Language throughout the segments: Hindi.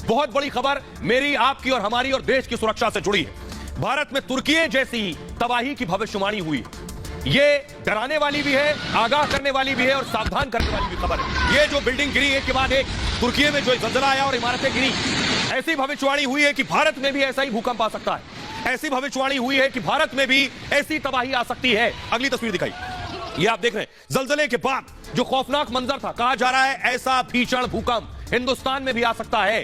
बहुत बड़ी खबर मेरी, आपकी और हमारी और देश की सुरक्षा से जुड़ी है। भारत में तुर्की जैसी तबाही की भविष्यवाणी हुई। ये डराने वाली भी है, आगाह करने वाली भी है और सावधान करने वाली भी खबर है। ये जो बिल्डिंग गिरी एक के बाद एक, तुर्की में जो जलजला आया और इमारतें गिरी, ऐसी भविष्यवाणी हुई है कि भारत में भी ऐसा ही भूकंप आ सकता है। ऐसी भविष्यवाणी हुई है कि भारत में भी ऐसी तबाही आ सकती है। अगली तस्वीर दिखाई, ये आप देख रहे हैं जलजले के बाद जो खौफनाक मंजर था। कहा जा रहा है ऐसा भीषण भूकंप हिंदुस्तान में भी आ सकता है।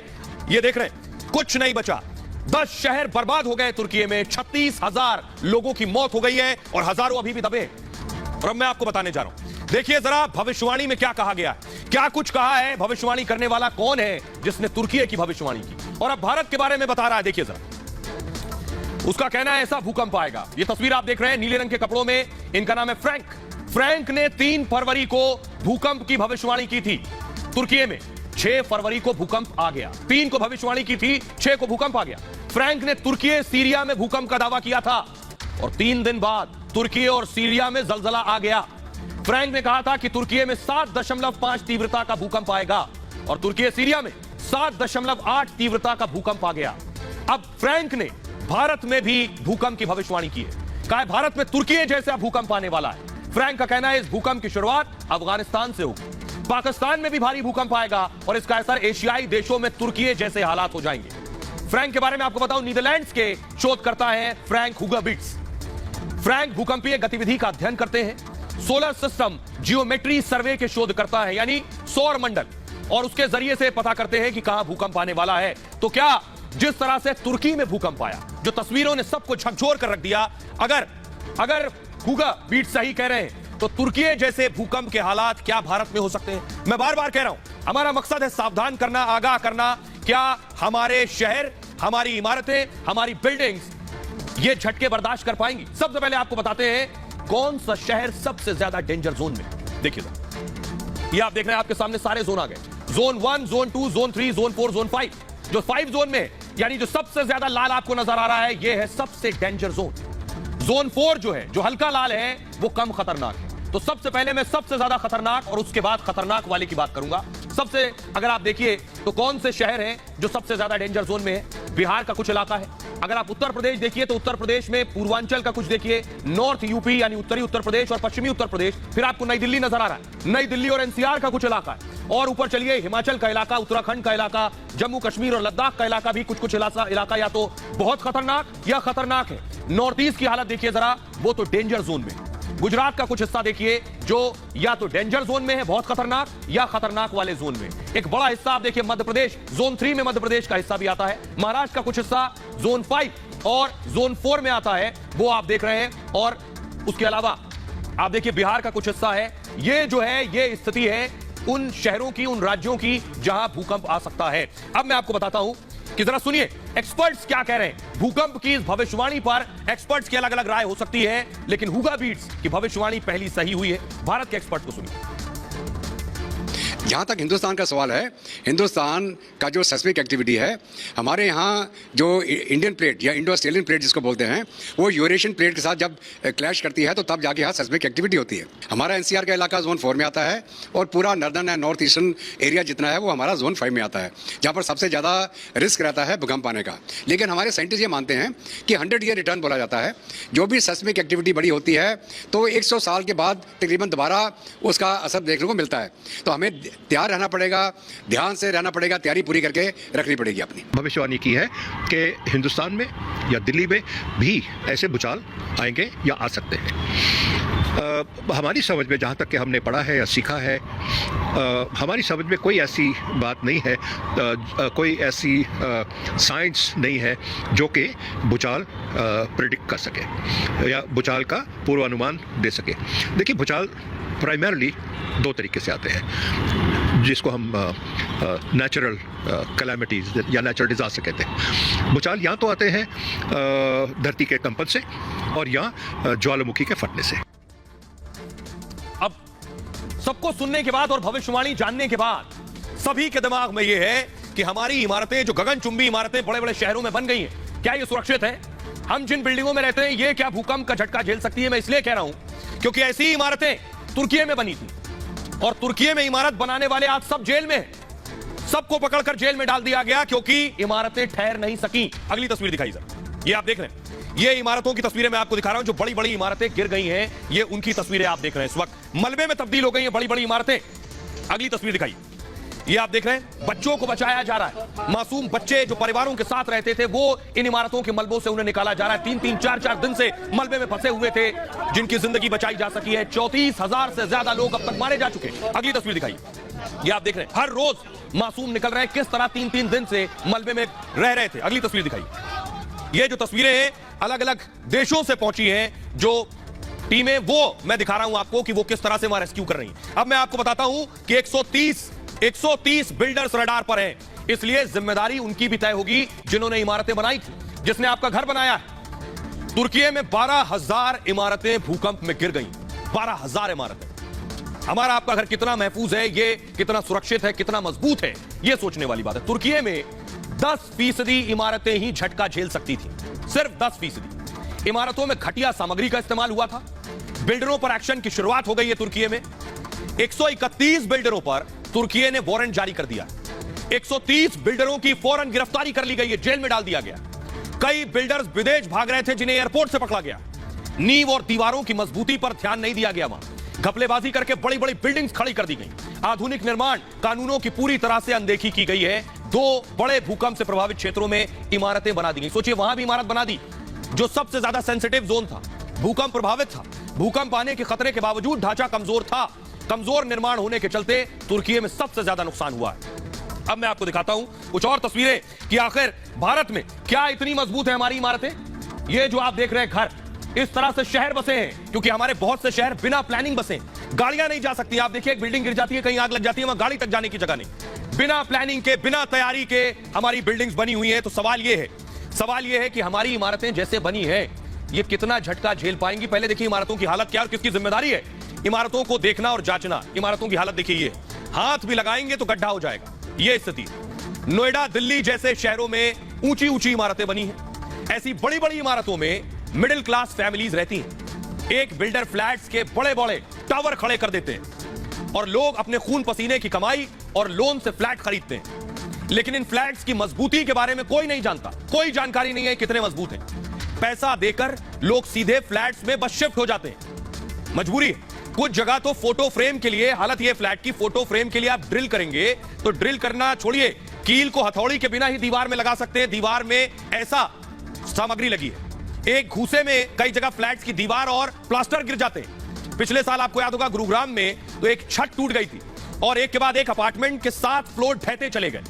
ये देख रहे हैं, कुछ नहीं बचा। 10 शहर बर्बाद हो गए तुर्की में, 36,000 लोगों की मौत हो गई है और हजारों अभी भी दबे हैं। और अब मैं आपको बताने जा रहा हूं, देखिए जरा भविष्यवाणी में क्या कहा गया है, क्या कुछ कहा है। भविष्यवाणी करने वाला कौन है जिसने तुर्की की भविष्यवाणी की और अब भारत के बारे में बता रहा है। देखिए जरा, उसका कहना है ऐसा भूकंप आएगा। ये तस्वीर आप देख रहे हैं, नीले रंग के कपड़ों में, इनका नाम है फ्रैंक। फ्रैंक ने 3 फरवरी को भूकंप की भविष्यवाणी की थी तुर्की में। 6 फरवरी को भूकंप आ गया। 3 को भविष्यवाणी की थी, 6 को भूकंप आ गया। फ्रैंक ने तुर्की सीरिया में भूकंप का दावा किया था और 3 दिन बाद तुर्की और सीरिया में जलजला आ गया। फ्रैंक ने कहा था कि तुर्की में 7.5 तीव्रता का भूकंप आएगा और तुर्की सीरिया में 7.8 तीव्रता का भूकंप आ गया। अब फ्रैंक ने भारत में भी भूकंप की भविष्यवाणी की है। कहा भारत में तुर्की जैसा भूकंप आने वाला है। फ्रैंक का कहना है इस भूकंप की शुरुआत अफगानिस्तान से होगी, पाकिस्तान में भी भारी भूकंप आएगा और इसका असर एशियाई देशों में तुर्की जैसे हालात हो जाएंगे। फ्रैंक के बारे में आपको बताऊं, नीदरलैंड्स के शोधकर्ता हैं फ्रैंक हुगरबिट्स। फ्रैंक भूकंपीय गतिविधि का अध्ययन करते हैं, सोलर सिस्टम जियोमेट्री सर्वे के शोधकर्ता हैं, यानी सौर मंडल, और उसके जरिए से पता करते हैं कि कहां भूकंप आने वाला है। तो क्या जिस तरह से तुर्की में भूकंप आया, जो तस्वीरों ने सबको झकझोर कर रख दिया, अगर हुगरबिट्स सही कह रहे हैं तो तुर्की जैसे भूकंप के हालात क्या भारत में हो सकते हैं। मैं बार बार कह रहा हूं, हमारा मकसद है सावधान करना, आगाह करना। क्या हमारे शहर, हमारी इमारतें, हमारी बिल्डिंग्स ये झटके बर्दाश्त कर पाएंगी। सबसे पहले आपको बताते हैं कौन सा शहर सबसे ज्यादा डेंजर जोन में। देखिए ये आप देख रहे हैं, आपके सामने सारे जोन आ गए, zone 1, zone 2, zone 3, zone 4, zone 5। जो 5 जोन में, यानी जो सबसे ज्यादा लाल आपको नजर आ रहा है, ये है सबसे डेंजर जोन। जोन 4 जो है, जो हल्का लाल है, वो कम खतरनाक है। तो सबसे पहले मैं सबसे ज्यादा खतरनाक और उसके बाद खतरनाक वाले की बात करूंगा। सबसे अगर आप देखिए तो कौन से शहर हैं जो सबसे ज्यादा डेंजर जोन में है। बिहार का कुछ इलाका है। अगर आप उत्तर प्रदेश देखिए तो उत्तर प्रदेश में पूर्वांचल का कुछ देखिए, नॉर्थ यूपी यानी उत्तरी उत्तर प्रदेश और पश्चिमी उत्तर प्रदेश। फिर आपको नई दिल्ली नजर आ रहा है, नई दिल्ली और एनसीआर का कुछ इलाका है। और ऊपर चलिए हिमाचल का इलाका, उत्तराखंड का इलाका, जम्मू कश्मीर और लद्दाख का इलाका भी कुछ इलाका या तो बहुत खतरनाक या खतरनाक है। नॉर्थ ईस्ट की हालत देखिए जरा, वो तो डेंजर जोन में। गुजरात का कुछ हिस्सा देखिए जो या तो डेंजर जोन में है, बहुत खतरनाक, या खतरनाक वाले जोन में। एक बड़ा हिस्सा आप देखिए मध्य प्रदेश, जोन 3 में मध्य प्रदेश का हिस्सा भी आता है। महाराष्ट्र का कुछ हिस्सा जोन 5 और जोन 4 में आता है, वो आप देख रहे हैं। और उसके अलावा आप देखिए बिहार का कुछ हिस्सा है। ये जो है, ये स्थिति है उन शहरों की, उन राज्यों की जहां भूकंप आ सकता है। अब मैं आपको बताता हूं कि जरा सुनिए एक्सपर्ट्स क्या कह रहे हैं। भूकंप की इस भविष्यवाणी पर एक्सपर्ट्स की अलग अलग राय हो सकती है, लेकिन हुगरबिट्स की भविष्यवाणी पहली सही हुई है। भारत के एक्सपर्ट को सुनिए। जहाँ तक हिंदुस्तान का सवाल है, हिंदुस्तान का जो सेस्मिक एक्टिविटी है, हमारे यहाँ जो इंडियन प्लेट या इंडो ऑस्ट्रेलियन प्लेट जिसको बोलते हैं, वो यूरेशियन प्लेट के साथ जब क्लैश करती है तो तब जाके यहाँ सेस्मिक एक्टिविटी होती है। हमारा एनसीआर का इलाका जोन 4 में आता है और पूरा northern and north eastern area जितना है वो हमारा जोन 5 में आता है, जहाँ पर सबसे ज़्यादा रिस्क रहता है भूकंप आने का। लेकिन हमारे साइंटिस्ट ये मानते हैं कि 100 ईयर रिटर्न बोला जाता है। जो भी सेस्मिक एक्टिविटी बड़ी होती है तो 100 साल के बाद तकरीबन दोबारा उसका असर देखने को मिलता है। तो हमें तैयार रहना पड़ेगा, ध्यान से रहना पड़ेगा, तैयारी पूरी करके रखनी पड़ेगी अपनी। भविष्यवाणी की है कि हिंदुस्तान में या दिल्ली में भी ऐसे भूचाल आएंगे या आ सकते हैं। हमारी समझ में, जहाँ तक कि हमने पढ़ा है या सीखा है, हमारी समझ में कोई ऐसी बात नहीं है, कोई ऐसी साइंस नहीं है जो कि भूचाल प्रेडिक्ट कर सके या भूचाल का पूर्वानुमान दे सके। देखिए भूचाल प्राइमरली 2 तरीके से आते हैं, जिसको हम नेचुरल कैलामिटीज या नेचुरल डिजास्टर कहते हैं। भूचाल या तो आते हैं धरती के कंपन से और या ज्वालामुखी के फटने से। अब सबको सुनने के बाद और भविष्यवाणी जानने के बाद सभी के दिमाग में यह है कि हमारी इमारतें, जो गगनचुंबी इमारतें बड़े बड़े शहरों में बन गई हैं, क्या ये सुरक्षित है? हम जिन बिल्डिंगों में रहते हैं, ये क्या भूकंप का झटका झेल सकती है? मैं इसलिए कह रहा हूं क्योंकि ऐसी इमारतें तुर्की में बनी थी और तुर्की में इमारत बनाने वाले आज सब जेल में हैं। सबको पकड़कर जेल में डाल दिया गया क्योंकि इमारतें ठहर नहीं सकी। अगली तस्वीर दिखाई सर, ये आप देख रहे हैं, ये इमारतों की तस्वीरें मैं आपको दिखा रहा हूं। जो बड़ी बड़ी इमारतें गिर गई हैं, ये उनकी तस्वीरें आप देख रहे हैं। इस वक्त मलबे में तब्दील हो गई हैं बड़ी बड़ी इमारतें। अगली तस्वीर दिखाई, ये आप देख रहे हैं, बच्चों को बचाया जा रहा है। मासूम बच्चे जो परिवारों के साथ रहते थे, वो इन इमारतों के मलबों से उन्हें निकाला जा रहा है। 3-3, 4-4 दिन से मलबे में फंसे हुए थे, जिनकी जिंदगी बचाई जा सकी है। 34,000 से ज्यादा लोग अब तक मारे जा चुके हैं। अगली तस्वीर दिखाई, ये आप देख रहे हैं, हर रोज मासूम निकल रहे हैं। किस तरह 3-3 दिन से मलबे में रह रहे थे। अगली तस्वीर दिखाई, ये जो तस्वीरें हैं अलग अलग देशों से पहुंची हैं, जो टीमें, वो मैं दिखा रहा हूं आपको कि वो किस तरह से वहां रेस्क्यू कर रही हैं। अब मैं आपको बताता हूं कि 130 बिल्डर्स रडार पर हैं, इसलिए जिम्मेदारी उनकी भी तय होगी जिन्होंने इमारतें बनाई थी, जिसने आपका घर बनाया है। तुर्की में 12,000 इमारतें भूकंप में गिर गई। 12,000 इमारतें। हमारा आपका घर कितना महफूज है, ये कितना सुरक्षित है, कितना मजबूत है, ये सोचने वाली बात है। तुर्की में 10% इमारतें ही झटका झेल सकती थी, सिर्फ 10%। इमारतों में घटिया सामग्री का इस्तेमाल हुआ था। बिल्डरों पर एक्शन की शुरुआत हो गई है तुर्की में। 131 बिल्डरों पर तुर्की ने वारंट जारी कर दिया। 130 बिल्डरों की फौरन गिरफ्तारी कर ली गई है, जेल में डाल दिया गया। कई बिल्डर्स विदेश भाग रहे थे, जिन्हें एयरपोर्ट से पकड़ा गया। नींव और दीवारों की मजबूती पर ध्यान नहीं दिया गया। वहां घपलेबाजी करके बड़ी बड़ी बिल्डिंग्स खड़ी कर दी गई। आधुनिक निर्माण कानूनों की पूरी तरह से अनदेखी की गई है। 2 बड़े भूकंप से प्रभावित क्षेत्रों में इमारतें बना दी गई। सोचिए, वहां भी इमारत बना दी जो सबसे ज्यादा सेंसिटिव जोन था, भूकंप प्रभावित था। भूकंप आने के खतरे के बावजूद ढांचा कमजोर था। कमजोर निर्माण होने के चलते तुर्की में सबसे ज्यादा नुकसान हुआ है। अब मैं आपको दिखाता हूं कुछ और तस्वीरें कि आखिर भारत में क्या इतनी मजबूत है हमारी इमारतें। ये जो आप देख रहे हैं घर, इस तरह से शहर बसे हैं, क्योंकि हमारे बहुत से शहर बिना प्लानिंग बसे। गाड़ियां नहीं जा सकती। आप देखिए, एक बिल्डिंग गिर जाती है, कहीं आग लग जाती है, वहां गाड़ी तक जाने की जगह नहीं। बिना प्लानिंग के, बिना तैयारी के हमारी बिल्डिंग्स बनी हुई है। तो सवाल यह है कि हमारी इमारतें जैसे बनी है, ये कितना झटका झेल पाएंगी। पहले देखिए इमारतों की हालत क्या और किसकी जिम्मेदारी है इमारतों को देखना और जांचना। इमारतों की हालत देखिए, ये हाथ भी लगाएंगे तो गड्ढा हो जाएगा, ये स्थिति। नोएडा, दिल्ली जैसे शहरों में ऊंची ऊंची इमारतें बनी हैं। ऐसी बड़ी बड़ी इमारतों में मिडिल क्लास फैमिलीज रहती हैं। एक बिल्डर फ्लैट्स के बड़े बड़े टावर खड़े कर देते हैं और लोग अपने खून पसीने की कमाई और लोन से फ्लैट खरीदते हैं। लेकिन इन फ्लैट्स की मजबूती के बारे में कोई नहीं जानता, कोई जानकारी नहीं है कितने मजबूत हैं। पैसा देकर लोग सीधे फ्लैट्स में बस शिफ्ट हो जाते हैं, मजबूरी है। कुछ जगह तो फोटो फ्रेम के लिए, हालत ये फ्लैट की, फोटो फ्रेम के लिए आप ड्रिल करेंगे तो ड्रिल करना छोड़िए, कील को हथौड़ी के बिना ही दीवार में लगा सकते हैं। दीवार में ऐसा सामग्री लगी है। एक घूसे में कई जगह फ्लैट्स की दीवार और प्लास्टर गिर जाते हैं। पिछले साल आपको याद होगा गुरुग्राम में तो एक छत टूट गई थी और एक के बाद एक अपार्टमेंट के 7 फ्लोर ढहते चले गए।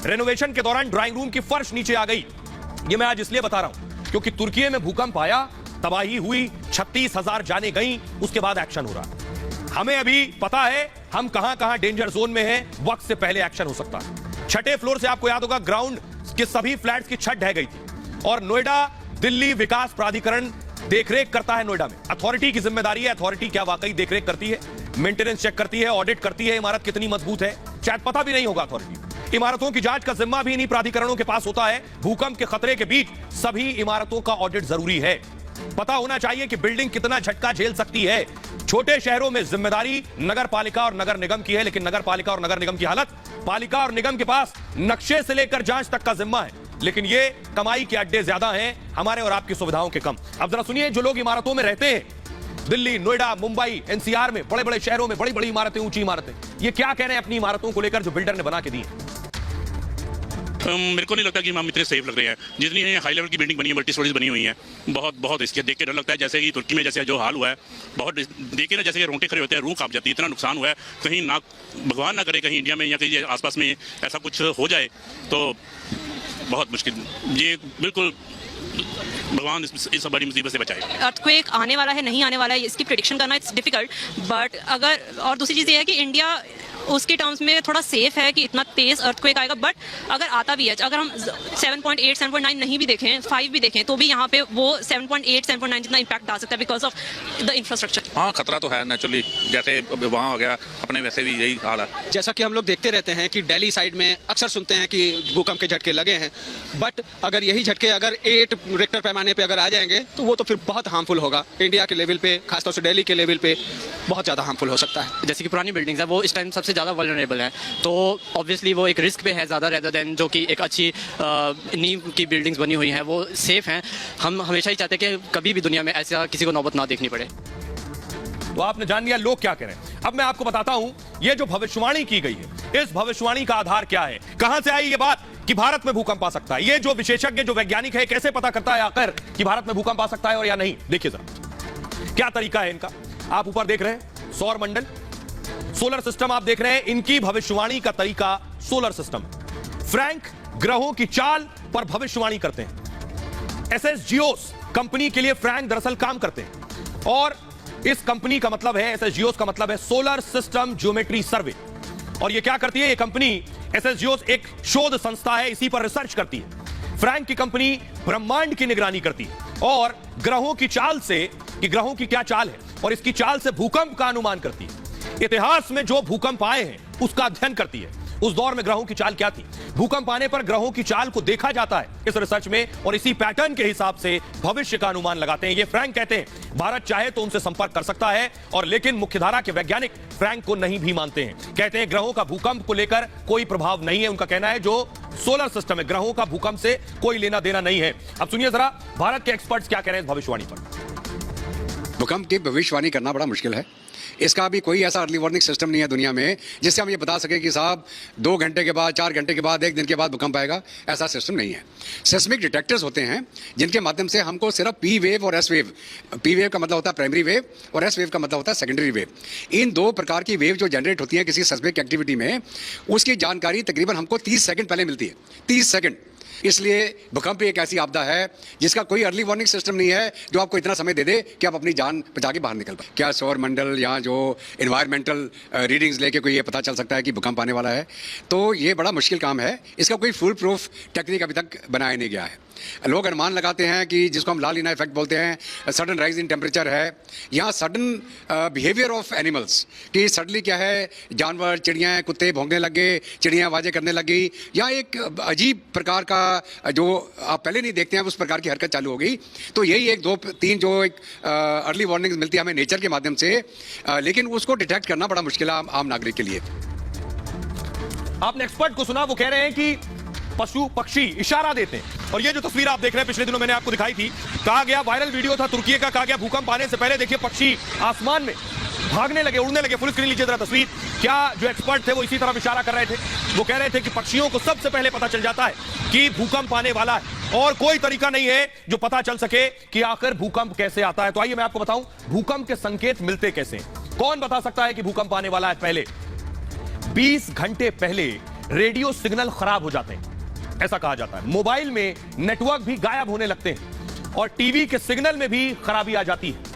रेनोवेशन के दौरान ड्राइंग रूम की फर्श नीचे आ गई। ये मैं आज इसलिए बता रहा हूं क्योंकि तुर्की में भूकंप आया, तबाही हुई, 36,000 जाने गई, उसके बाद एक्शन हो रहा है। हमें अभी पता है हम कहां कहां डेंजर जोन में हैं, वक्त से पहले एक्शन हो सकता है। छठे फ्लोर से आपको याद होगा ग्राउंड के सभी फ्लैट्स की छत ढह गई थी और नोएडा दिल्ली विकास प्राधिकरण देखरेख करता है। नोएडा में अथॉरिटी की जिम्मेदारी है। अथॉरिटी क्या वाकई देखरेख करती है, मेंटेनेंस चेक करती है, ऑडिट करती है, इमारत कितनी मजबूत है, शायद पता भी नहीं होगा अथॉरिटी। इमारतों की जांच का जिम्मा भी इन्हीं प्राधिकरणों के पास होता है। भूकंप के खतरे के बीच सभी इमारतों का ऑडिट जरूरी है। पता होना चाहिए कि बिल्डिंग कितना झटका झेल सकती है। छोटे शहरों में जिम्मेदारी नगर पालिका और नगर निगम की है, लेकिन नगर पालिका और नगर निगम की हालत, पालिका और निगम के पास नक्शे से लेकर जांच तक का जिम्मा है, लेकिन ये कमाई के अड्डे ज्यादा हैं, हमारे और आपकी सुविधाओं के कम। अब जरा सुनिए, जो लोग इमारतों में रहते हैं, दिल्ली, नोएडा, मुंबई, एनसीआर में बड़े बड़े शहरों में बड़ी बड़ी इमारतें, ऊंची इमारतें, ये क्या कह रहे हैं अपनी इमारतों को लेकर जो बिल्डर ने बना के दी है। मेरे को नहीं लगता कि हम इतने सेफ लग रहे हैं। जितनी हाई लेवल की बिल्डिंग बनी है, मल्टी स्टोरेज बनी हुई है, बहुत इसके देख के डर लगता है। जैसे कि तुर्की में जैसे जो हाल हुआ है, बहुत देख के ना जैसे रोंगटे खड़े होते हैं, रूह कांप जाती है। इतना नुकसान हुआ है, कहीं ना भगवान ना करे कहीं इंडिया में या कहीं आसपास में ऐसा कुछ हो जाए तो बहुत मुश्किल। ये बिल्कुल भगवान इस बड़ी मुसीबत से बचाए। अर्थक्वेक आने वाला है, नहीं आने वाला है, इसकी प्रेडिक्शन करना इट्स डिफिकल्ट। बट अगर, और दूसरी चीज़ ये है कि इंडिया उसके टर्म्स में थोड़ा सेफ है कि इतना तेज अर्थक्वेक आएगा। बट अगर आता भी है, अगर हम 7.8, 7.9 नहीं भी देखें, 5 भी देखें, तो भी यहाँ पे वो 7.8, 7.9 जितना इम्पैक्ट आ सकता है बिकॉज ऑफ द इंफ्रास्ट्रक्चर। हाँ, खतरा तो है नेचुरली, जैसे वहाँ हो गया अपने वैसे भी यही हाल है। जैसा कि हम लोग देखते रहते हैं कि दिल्ली साइड में अक्सर सुनते हैं कि भूकंप के झटके लगे हैं, बट अगर यही झटके अगर 8 रिक्टर पैमाने पे अगर आ जाएंगे तो वो तो फिर बहुत हार्मफुल होगा। इंडिया के लेवल पे, खासतौर से दिल्ली के लेवल पे बहुत ज़्यादा हार्मफुल हो सकता है। जैसे कि पुरानी बिल्डिंग्स है, वो इस टाइम सबसे ज़्यादा वल्नरेबल हैं, तो ऑब्वियसली वो एक रिस्क पे है ज़्यादा रेदर देन जो कि एक अच्छी नींव की बिल्डिंग्स बनी हुई हैं वो सेफ़ हैं। हम हमेशा ही चाहते हैं कि कभी भी दुनिया में ऐसा किसी को नौबत ना देखनी पड़े। तो आपने जान लिया लोग क्या कह रहे हैं। अब मैं आपको बताता हूं ये जो भविष्यवाणी की गई है, इस भविष्यवाणी का आधार क्या है, कहां से आई ये बात कि भारत में भूकंप आ सकता है। ये जो विशेषज्ञ जो वैज्ञानिक है कैसे पता करता है आखिर कि भारत में भूकंप आ सकता है और या नहीं। देखिए जरा क्या तरीका है इनका। आप ऊपर देख रहे हैं सौर मंडल, सोलर सिस्टम आप देख रहे हैं। इनकी भविष्यवाणी का तरीका सोलर सिस्टम। फ्रैंक ग्रहों की चाल पर भविष्यवाणी करते हैं। एसएस जियोस कंपनी के लिए फ्रैंक दरअसल काम करते हैं और इस कंपनी का मतलब है, एसएस जियोस का मतलब है सोलर सिस्टम ज्योमेट्री सर्वे। और ये क्या करती है ये कंपनी? एसएस जियोस एक शोध संस्था है, इसी पर रिसर्च करती है। फ्रैंक की कंपनी ब्रह्मांड की निगरानी करती है और ग्रहों की चाल से कि ग्रहों की क्या चाल है और इसकी चाल से भूकंप का अनुमान करती है। इतिहास में जो भूकंप आए हैं उसका अध्ययन करती है, उस दौर में ग्रहों की चाल क्या थी। भूकंप आने पर ग्रहों की चाल को देखा जाता है इस रिसर्च में और इसी पैटर्न के हिसाब से भविष्य का अनुमान लगाते हैं। ये फ्रैंक कहते हैं भारत चाहे तो उनसे संपर्क कर सकता है और लेकिन मुख्यधारा के वैज्ञानिक फ्रैंक को नहीं भी मानते हैं। कहते हैं ग्रहों का भूकंप को लेकर कोई प्रभाव नहीं है। उनका कहना है जो सोलर सिस्टम है ग्रहों का भूकंप से कोई लेना देना नहीं है। अब सुनिए जरा भारत के एक्सपर्ट्स क्या कह रहे हैं इस भविष्यवाणी पर। भूकंप की भविष्यवाणी करना बड़ा मुश्किल है। इसका भी कोई ऐसा अर्ली वार्निंग सिस्टम नहीं है दुनिया में जिससे हम ये बता सकें कि साहब 2 घंटे के बाद, 4 घंटे के बाद, 1 दिन के बाद भूकंप आएगा। ऐसा सिस्टम नहीं है। सेस्मिक डिटेक्टर्स होते हैं जिनके माध्यम से हमको सिर्फ पी वेव और एस वेव, पी वेव का मतलब होता है प्राइमरी वेव और एस वेव का मतलब होता है सेकेंडरी वेव, इन 2 प्रकार की वेव जो जनरेट होती है किसी सेस्मिक एक्टिविटी में, उसकी जानकारी तकरीबन हमको 30 सेकंड पहले मिलती है। 30 सेकंड। इसलिए भूकंप एक ऐसी आपदा है जिसका कोई अर्ली वार्निंग सिस्टम नहीं है जो आपको इतना समय दे दे कि आप अपनी जान बचा के बाहर निकल पाए। क्या सौर मंडल या जो एनवायरमेंटल रीडिंग्स लेके कोई ये पता चल सकता है कि भूकंप आने वाला है? तो ये बड़ा मुश्किल काम है। इसका कोई फुल प्रूफ टेक्निक अभी तक बनाया नहीं गया है। लोग अनुमान लगाते हैं कि जिसको हम ला लीना इफेक्ट बोलते हैं, सडन राइज इन टेम्परेचर है या सडन बिहेवियर ऑफ एनिमल्स, कि सडनली क्या है जानवर, चिड़ियाँ, कुत्ते भौंकने लगे, चिड़ियाँ आवाज़ें करने लगी या एक अजीब प्रकार का जो आप पहले नहीं देखते हैं उस प्रकार की हरकत चालू हो गई। तो यही 1, 2, 3 जो एक अर्ली वार्निंग मिलती है हमें नेचर के माध्यम से, लेकिन उसको डिटेक्ट करना बड़ा मुश्किल है आम नागरिक के लिए। आपने एक्सपर्ट को सुना, वो कह रहे हैं कि पशु पक्षी इशारा देते हैं। और ये जो तस्वीर आप देख रहे हैं पिछले दिनों मैंने आपको दिखाई थी, कहा गया वायरल वीडियो था तुर्की का, कहा गया भूकंप आने से पहले देखिए पक्षी आसमान में भागने लगे, उड़ने लगे। फुल स्क्रीन लीजिए जरा तस्वीर। क्या जो एक्सपर्ट थे वो इसी तरफ इशारा कर रहे थे। वो कह रहे थे कि पक्षियों को सबसे पहले पता चल जाता है कि भूकंप आने वाला है और कोई तरीका नहीं है जो पता चल सके कि आखिर भूकंप कैसे आता है। तो आइए मैं आपको बताऊं भूकंप के संकेत मिलते कैसे। कौन बता सकता है कि भूकंप आने वाला है? पहले 20 घंटे पहले रेडियो सिग्नल खराब हो जाते हैं, ऐसा कहा जाता है। मोबाइल में नेटवर्क भी गायब होने लगते हैं और टीवी के सिग्नल में भी खराबी आ जाती है।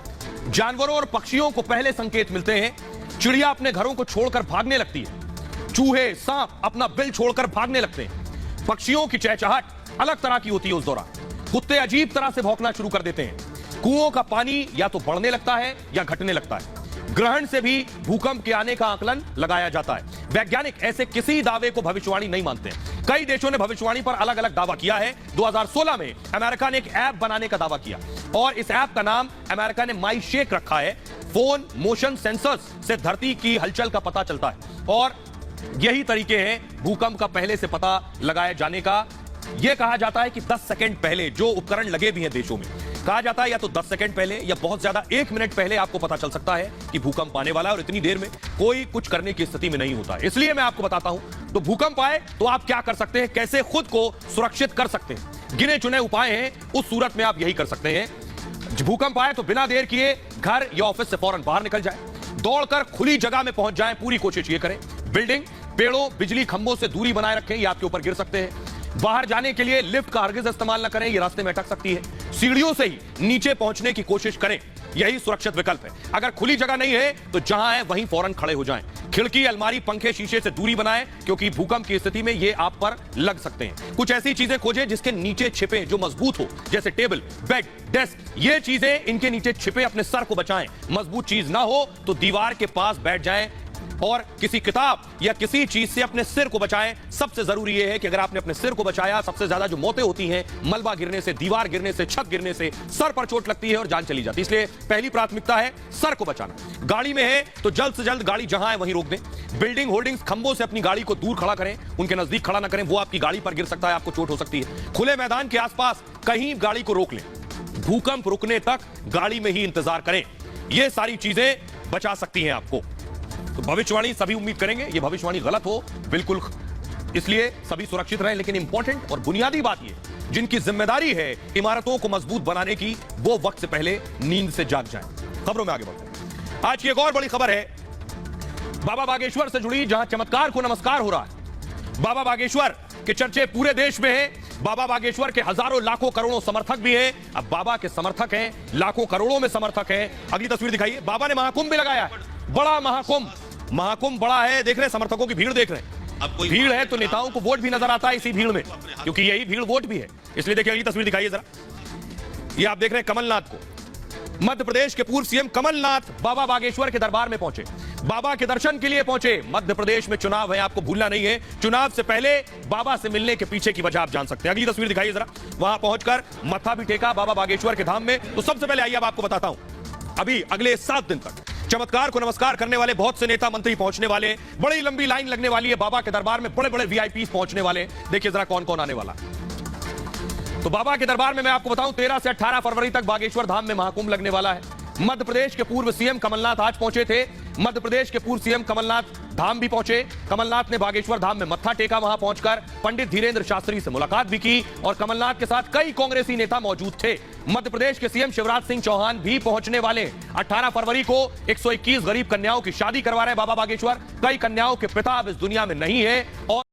जानवरों और पक्षियों को पहले संकेत मिलते हैं। चिड़िया अपने घरों को छोड़कर भागने लगती है। चूहे, सांप अपना बिल छोड़कर भागने लगते हैं। पक्षियों की चहचहाट अलग तरह की होती है उस दौरान। कुत्ते अजीब तरह से भौंकना शुरू कर देते हैं। कुओं का पानी या तो बढ़ने लगता है या घटने लगता है। ग्रहण से भी भूकंप के आने का आकलन लगाया जाता है। वैज्ञानिक ऐसे किसी दावे को भविष्यवाणी नहीं मानते हैं। कई देशों ने भविष्यवाणी पर अलग अलग दावा किया है। 2016 में अमेरिका ने एक ऐप बनाने का दावा किया और इस ऐप का नाम अमेरिका ने माई शेक रखा है। फोन मोशन सेंसर्स से धरती की हलचल का पता चलता है और यही तरीके हैं भूकंप का पहले से पता लगाए जाने का। यह कहा जाता है कि 10 सेकंड पहले जो उपकरण लगे भी हैं देशों में, कहा जाता है या तो 10 सेकंड पहले या बहुत ज्यादा 1 मिनट पहले आपको पता चल सकता है कि भूकंप आने वाला है और इतनी देर में कोई कुछ करने की स्थिति में नहीं होता है। इसलिए मैं आपको बताता हूं, तो भूकंप आए तो आप क्या कर सकते हैं, कैसे खुद को सुरक्षित कर सकते हैं। गिने चुने उपाय हैं, उस सूरत में आप यही कर सकते हैं। भूकंप आए तो बिना देर किए घर या ऑफिस से फौरन बाहर निकल जाए, दौड़कर खुली जगह में पहुंच जाएं, पूरी कोशिश ये करें। बिल्डिंग, पेड़ों, बिजली खंभों से दूरी बनाए रखें, ये आपके ऊपर गिर सकते हैं। बाहर जाने के लिए लिफ्ट का हरगिज इस्तेमाल न करें, ये रास्ते में अटक सकती है। सीढ़ियों से ही नीचे पहुंचने की कोशिश करें, यही सुरक्षित विकल्प है। अगर खुली जगह नहीं है तो जहां है वहीं फौरन खड़े हो जाएं। खिड़की, अलमारी, पंखे, शीशे से दूरी बनाएं क्योंकि भूकंप की स्थिति में ये आप पर लग सकते हैं। कुछ ऐसी चीजें खोजें जिसके नीचे छिपे, जो मजबूत हो, जैसे टेबल, बेड, डेस्क। ये चीजें इनके नीचे छिपे अपने सर को बचाएं। मजबूत चीज ना हो तो दीवार के पास बैठ जाएं। और किसी किताब या किसी चीज से अपने सिर को बचाएं। सबसे जरूरी यह है कि अगर आपने अपने सिर को बचाया, सबसे ज्यादा जो मौतें होती हैं मलबा गिरने से, दीवार गिरने से, छत गिरने से, सर पर चोट लगती है और जान चली जाती है। इसलिए पहली प्राथमिकता है सर को बचाना। गाड़ी में है तो जल्द से जल्द गाड़ी जहां है वहीं रोक दें। बिल्डिंग होर्डिंग्स, खंभों से अपनी गाड़ी को दूर खड़ा करें, उनके नजदीक खड़ा ना करें, वो आपकी गाड़ी पर गिर सकता है, आपको चोट हो सकती है। खुले मैदान के आसपास कहीं गाड़ी को रोक लें। भूकंप रुकने तक गाड़ी में ही इंतजार करें। ये सारी चीजें बचा सकती हैं आपको। तो भविष्यवाणी सभी उम्मीद करेंगे ये भविष्यवाणी गलत हो, बिल्कुल, इसलिए सभी सुरक्षित रहें। लेकिन इंपॉर्टेंट और बुनियादी बात ये, जिनकी जिम्मेदारी है इमारतों को मजबूत बनाने की, वो वक्त से पहले नींद से जाग जाएं। खबरों में आगे बढ़ते हैं। आज की एक और बड़ी खबर है बाबा बागेश्वर से जुड़ी, जहां चमत्कार को नमस्कार हो रहा है। बाबा बागेश्वर के चर्चे पूरे देश में हैं। बाबा बागेश्वर के हजारों लाखों करोड़ों समर्थक भी हैं। अब बाबा के समर्थक हैं, लाखों करोड़ों में समर्थक हैं। अगली तस्वीर दिखाइए। बाबा ने महाकुंभ भी लगाया है, बड़ा महाकुंभ बड़ा है। देख रहे हैं समर्थकों की भीड़, देख रहे हैं भीड़ है तो नेताओं को वोट भी नजर आता है इसी भीड़ में, क्योंकि यही भीड़ वोट भी है। इसलिए देखिए अगली तस्वीर दिखाइए जरा। ये आप देख रहे हैं कमलनाथ को। मध्य प्रदेश के पूर्व सीएम कमलनाथ बाबा बागेश्वर के दरबार में पहुंचे, बाबा के दर्शन के लिए पहुंचे। मध्य प्रदेश में चुनाव है, आपको भूलना नहीं है। चुनाव से पहले बाबा से मिलने के पीछे की वजह आप जान सकते हैं। अगली तस्वीर दिखाइए जरा। वहां पहुंचकर मत्था भी टेका बाबा बागेश्वर के धाम में। तो सबसे पहले आइए अब आपको बताता हूं, अभी अगले 7 दिन तक चमत्कार को नमस्कार करने वाले बहुत से नेता मंत्री पहुंचने वाले, बड़ी लंबी लाइन लगने वाली है बाबा के दरबार में, बड़े बड़े वीआईपी पहुंचने वाले। देखिए जरा कौन कौन आने वाला। तो बाबा के दरबार में मैं आपको बताऊं 13 से 18 फरवरी तक बागेश्वर धाम में महाकुंभ लगने वाला है। मध्य प्रदेश के पूर्व सीएम कमलनाथ आज पहुंचे थे। मध्य प्रदेश के पूर्व सीएम कमलनाथ धाम भी पहुंचे। कमलनाथ ने बागेश्वर धाम में मत्था टेका। वहां पहुंचकर पंडित धीरेन्द्र शास्त्री से मुलाकात भी की और कमलनाथ के साथ कई कांग्रेसी नेता मौजूद थे। मध्य प्रदेश के सीएम शिवराज सिंह चौहान भी पहुंचने वाले। 18 फरवरी को 121 गरीब कन्याओं की शादी करवा रहे बाबा बागेश्वर। कई कन्याओं के पिता अब इस दुनिया में नहीं है और